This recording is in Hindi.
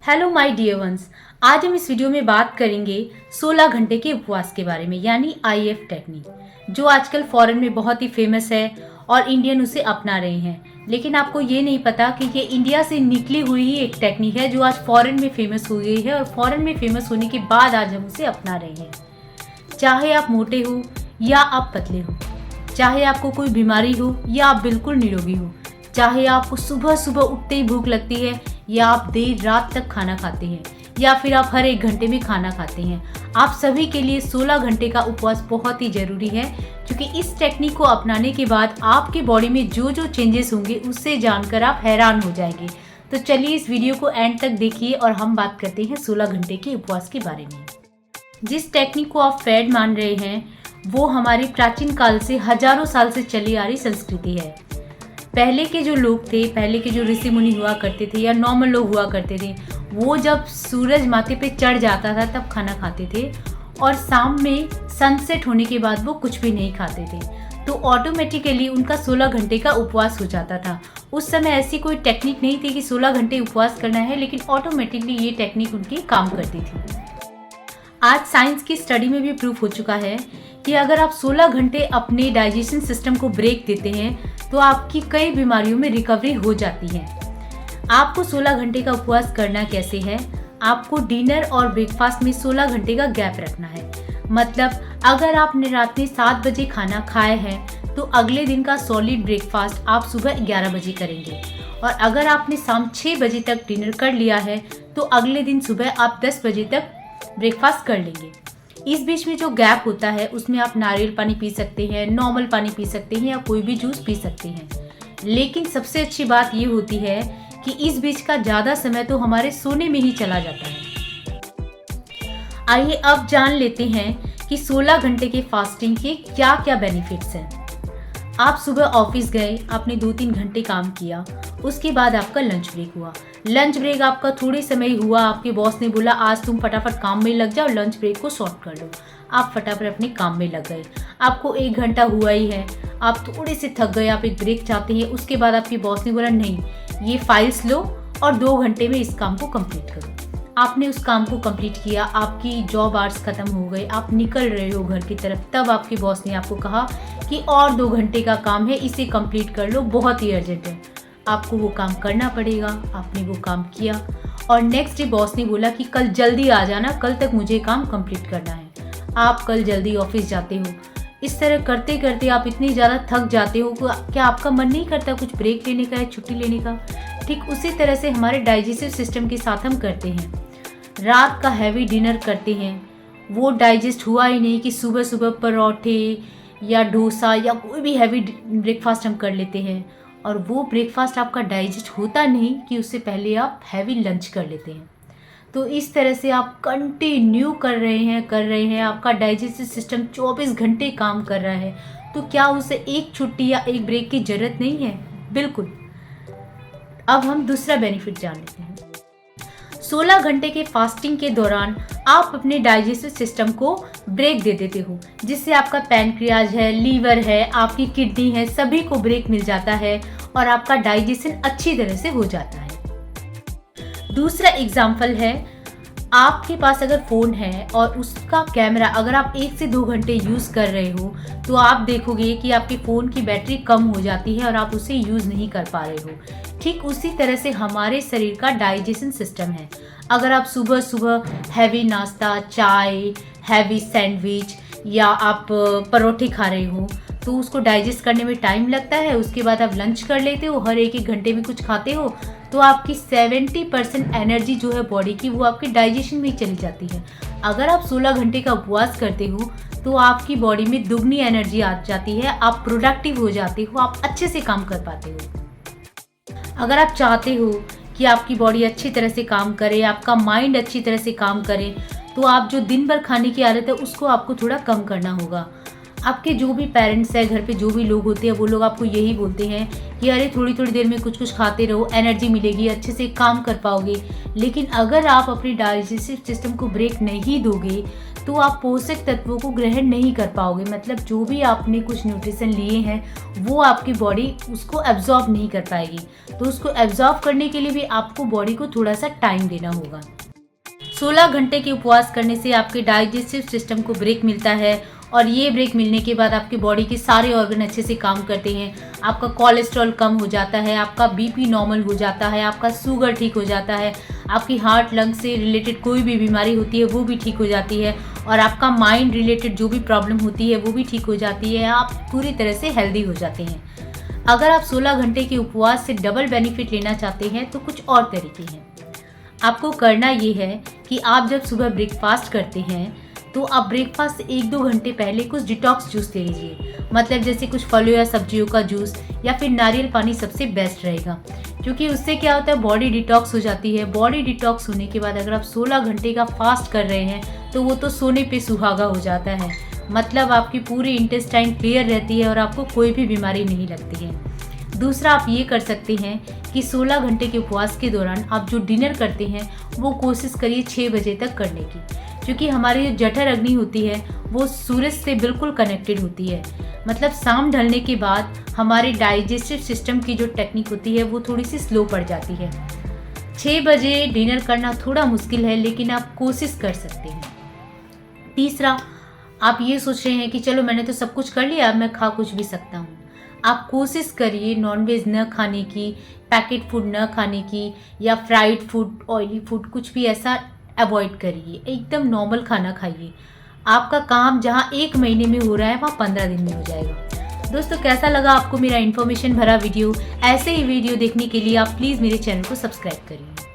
Hello my dear ones. आज हम इस वीडियो में बात करेंगे 16 घंटे के उपवास के बारे में, यानी आईएफ टेक्निक, जो आजकल फॉरेन में बहुत ही फेमस है और इंडियन उसे अपना रहे हैं। लेकिन आपको ये नहीं पता कि ये इंडिया से निकली हुई ही एक टेक्निक है जो आज फॉरेन में फेमस हो गई है और फॉरेन में फेमस होने के बाद आज हम उसे अपना रहे हैं। चाहे आप मोटे हो या आप पतले हो, चाहे आपको कोई बीमारी हो या आप बिल्कुल निरोगी हो, चाहे आपको सुबह सुबह उठते ही भूख लगती है या आप देर रात तक खाना खाते हैं या फिर आप हर एक घंटे में खाना खाते हैं, आप सभी के लिए 16 घंटे का उपवास बहुत ही ज़रूरी है। क्योंकि इस टेक्निक को अपनाने के बाद आपके बॉडी में जो जो चेंजेस होंगे उससे जानकर आप हैरान हो जाएंगे। तो चलिए इस वीडियो को एंड तक देखिए और हम बात करते हैं 16 घंटे के उपवास के बारे में। जिस टेक्निक को आप फैड मान रहे हैं वो हमारे प्राचीन काल से हजारों साल से चली आ रही संस्कृति है। पहले के जो लोग थे, पहले के जो ऋषि मुनि हुआ करते थे या नॉर्मल लोग हुआ करते थे, वो जब सूरज माथे पे चढ़ जाता था तब खाना खाते थे और शाम में सनसेट होने के बाद वो कुछ भी नहीं खाते थे। तो ऑटोमेटिकली उनका 16 घंटे का उपवास हो जाता था। उस समय ऐसी कोई टेक्निक नहीं थी कि 16 घंटे उपवास करना है, लेकिन ऑटोमेटिकली ये टेक्निक उनकी काम करती थी। आज साइंस की स्टडी में भी प्रूफ हो चुका है कि अगर आप 16 घंटे अपने डाइजेशन सिस्टम को ब्रेक देते हैं तो आपकी कई बीमारियों में रिकवरी हो जाती है। आपको 16 घंटे का उपवास करना कैसे है? आपको डिनर और ब्रेकफास्ट में 16 घंटे का गैप रखना है। मतलब अगर आपने रात में 7 बजे खाना खाया है तो अगले दिन का सॉलिड ब्रेकफास्ट आप सुबह 11 बजे करेंगे, और अगर आपने शाम 6 बजे तक डिनर कर लिया है तो अगले दिन सुबह आप 10 बजे तक ब्रेकफास्ट कर लेंगे। इस बीच में जो गैप होता है उसमें आप नारियल पानी पी सकते हैं, नॉर्मल पानी पी सकते हैं या कोई भी जूस पी सकते हैं। लेकिन सबसे अच्छी बात ये होती है कि इस बीच का ज़्यादा समय तो हमारे सोने में ही चला जाता है। आइए अब जान लेते हैं कि 16 घंटे के फास्टिंग के क्या क्या बेनिफिट्स हैं। आप सुबह ऑफिस गए, आपने 2-3 घंटे काम किया, उसके बाद आपका लंच ब्रेक हुआ। लंच ब्रेक आपका थोड़े समय हुआ, आपके बॉस ने बोला आज तुम फटाफट काम में लग जाओ, लंच ब्रेक को शॉर्ट कर लो। आप फटाफट अपने काम में लग गए। आपको 1 घंटा हुआ ही है, आप थोड़े से थक गए, आप एक ब्रेक चाहते हैं। उसके बाद आपके बॉस ने बोला नहीं, ये फाइल्स लो और 2 घंटे में इस काम को कंप्लीट करो। आपने उस काम को कंप्लीट किया, आपकी जॉब आवर्स खत्म हो गए, आप निकल रहे हो घर की तरफ, तब आपके बॉस ने आपको कहा कि और 2 घंटे का काम है, इसे कंप्लीट कर लो, बहुत ही अर्जेंट है। आपको वो काम करना पड़ेगा। आपने वो काम किया और नेक्स्ट डे बॉस ने बोला कि कल जल्दी आ जाना, कल तक मुझे काम कंप्लीट करना है। आप कल जल्दी ऑफिस जाते हो। इस तरह करते करते आप इतनी ज़्यादा थक जाते हो कि क्या आपका मन नहीं करता कुछ ब्रेक लेने का या छुट्टी लेने का? ठीक उसी तरह से हमारे डाइजेस्टिव सिस्टम के साथ हम करते हैं। रात का हैवी डिनर करते हैं, वो डाइजेस्ट हुआ ही नहीं कि सुबह सुबह परोठे या डोसा या कोई भी हैवी ब्रेकफास्ट हम कर लेते हैं, और वो ब्रेकफास्ट आपका डाइजेस्ट होता नहीं कि उससे पहले आप हैवी लंच कर लेते हैं। तो इस तरह से आप कंटिन्यू कर रहे हैं, आपका डाइजेस्टिव सिस्टम 24 घंटे काम कर रहा है। तो क्या उसे एक छुट्टी या एक ब्रेक की ज़रूरत नहीं है? बिल्कुल। अब हम दूसरा बेनिफिट जान लेते हैं। 16 घंटे के फास्टिंग के दौरान आप अपने डाइजेस्टिव सिस्टम को ब्रेक दे देते हो, जिससे आपका पैनक्रियाज है, लीवर है, आपकी किडनी है, सभी को ब्रेक मिल जाता है और आपका डाइजेशन अच्छी तरह से हो जाता है। दूसरा एग्जाम्पल है, आपके पास अगर फ़ोन है और उसका कैमरा अगर आप 1 से 2 घंटे यूज़ कर रहे हो तो आप देखोगे कि आपके फ़ोन की बैटरी कम हो जाती है और आप उसे यूज़ नहीं कर पा रहे हो। ठीक उसी तरह से हमारे शरीर का डाइजेशन सिस्टम है। अगर आप सुबह सुबह हैवी नाश्ता, चाय, हैवी सैंडविच या आप परोठे खा रहे हो तो उसको डाइजेस्ट करने में टाइम लगता है। उसके बाद आप लंच कर लेते हो, हर 1-1 घंटे में कुछ खाते हो, तो आपकी 70% एनर्जी जो है बॉडी की वो आपके डाइजेशन में ही चली जाती है। अगर आप 16 घंटे का उपवास करते हो तो आपकी बॉडी में दुगनी एनर्जी आ जाती है, आप प्रोडक्टिव हो जाते हो, आप अच्छे से काम कर पाते हो। अगर आप चाहते हो कि आपकी बॉडी अच्छी तरह से काम करे, आपका माइंड अच्छी तरह से काम करे, तो आप जो दिन भर खाने की आदत है उसको आपको थोड़ा कम करना होगा। आपके जो भी पेरेंट्स है, घर पे जो भी लोग होते हैं, वो लोग आपको यही बोलते हैं कि अरे थोड़ी थोड़ी देर में कुछ कुछ खाते रहो, एनर्जी मिलेगी, अच्छे से काम कर पाओगे। लेकिन अगर आप अपने डाइजेस्टिव सिस्टम को ब्रेक नहीं दोगे तो आप पोषक तत्वों को ग्रहण नहीं कर पाओगे। मतलब जो भी आपने कुछ न्यूट्रिशन लिए हैं वो आपकी बॉडी उसको एब्जॉर्ब नहीं कर पाएगी। तो उसको एब्जॉर्ब करने के लिए भी आपको बॉडी को थोड़ा सा टाइम देना होगा। 16 घंटे के उपवास करने से आपके डाइजेस्टिव सिस्टम को ब्रेक मिलता है और ये ब्रेक मिलने के बाद आपके बॉडी के सारे ऑर्गन अच्छे से काम करते हैं। आपका कोलेस्ट्रॉल कम हो जाता है, आपका बीपी नॉर्मल हो जाता है, आपका शुगर ठीक हो जाता है, आपकी हार्ट लंग से रिलेटेड कोई भी बीमारी होती है वो भी ठीक हो जाती है और आपका माइंड रिलेटेड जो भी प्रॉब्लम होती है वो भी ठीक हो जाती है। आप पूरी तरह से हेल्दी हो जाते हैं। अगर आप 16 घंटे के उपवास से डबल बेनिफिट लेना चाहते हैं तो कुछ और तरीके हैं। आपको करना ये है कि आप जब सुबह ब्रेकफास्ट करते हैं तो आप ब्रेकफास्ट से 1-2 घंटे पहले कुछ डिटॉक्स जूस ले लीजिए। मतलब जैसे कुछ फलों या सब्जियों का जूस या फिर नारियल पानी सबसे बेस्ट रहेगा, क्योंकि उससे क्या होता है बॉडी डिटॉक्स हो जाती है। बॉडी डिटॉक्स होने के बाद अगर आप 16 घंटे का फास्ट कर रहे हैं तो वो तो सोने पे सुहागा हो जाता है। मतलब आपकी पूरी इंटेस्टाइन क्लियर रहती है और आपको कोई भी बीमारी नहीं लगती है। दूसरा आप ये कर सकते हैं कि 16 घंटे के उपवास के दौरान आप जो डिनर करते हैं वो कोशिश करिए 6 बजे तक करने की, क्योंकि हमारी जो जठर अग्नि होती है वो सूरज से बिल्कुल कनेक्टेड होती है। मतलब शाम ढलने के बाद हमारे डाइजेस्टिव सिस्टम की जो टेक्निक होती है वो थोड़ी सी स्लो पड़ जाती है। 6 बजे डिनर करना थोड़ा मुश्किल है, लेकिन आप कोशिश कर सकते हैं। तीसरा, आप ये सोच रहे हैं कि चलो मैंने तो सब कुछ कर लिया, अब मैं खा कुछ भी सकता हूँ। आप कोशिश करिए नॉनवेज न खाने की, पैकेट फूड न खाने की, या फ्राइड फूड, ऑयली फूड, कुछ भी ऐसा अवॉइड करिए। एकदम नॉर्मल खाना खाइए। आपका काम जहाँ 1 महीने में हो रहा है वहाँ 15 दिन में हो जाएगा। दोस्तों, कैसा लगा आपको मेरा इन्फॉर्मेशन भरा वीडियो? ऐसे ही वीडियो देखने के लिए आप प्लीज़ मेरे चैनल को सब्सक्राइब करिए।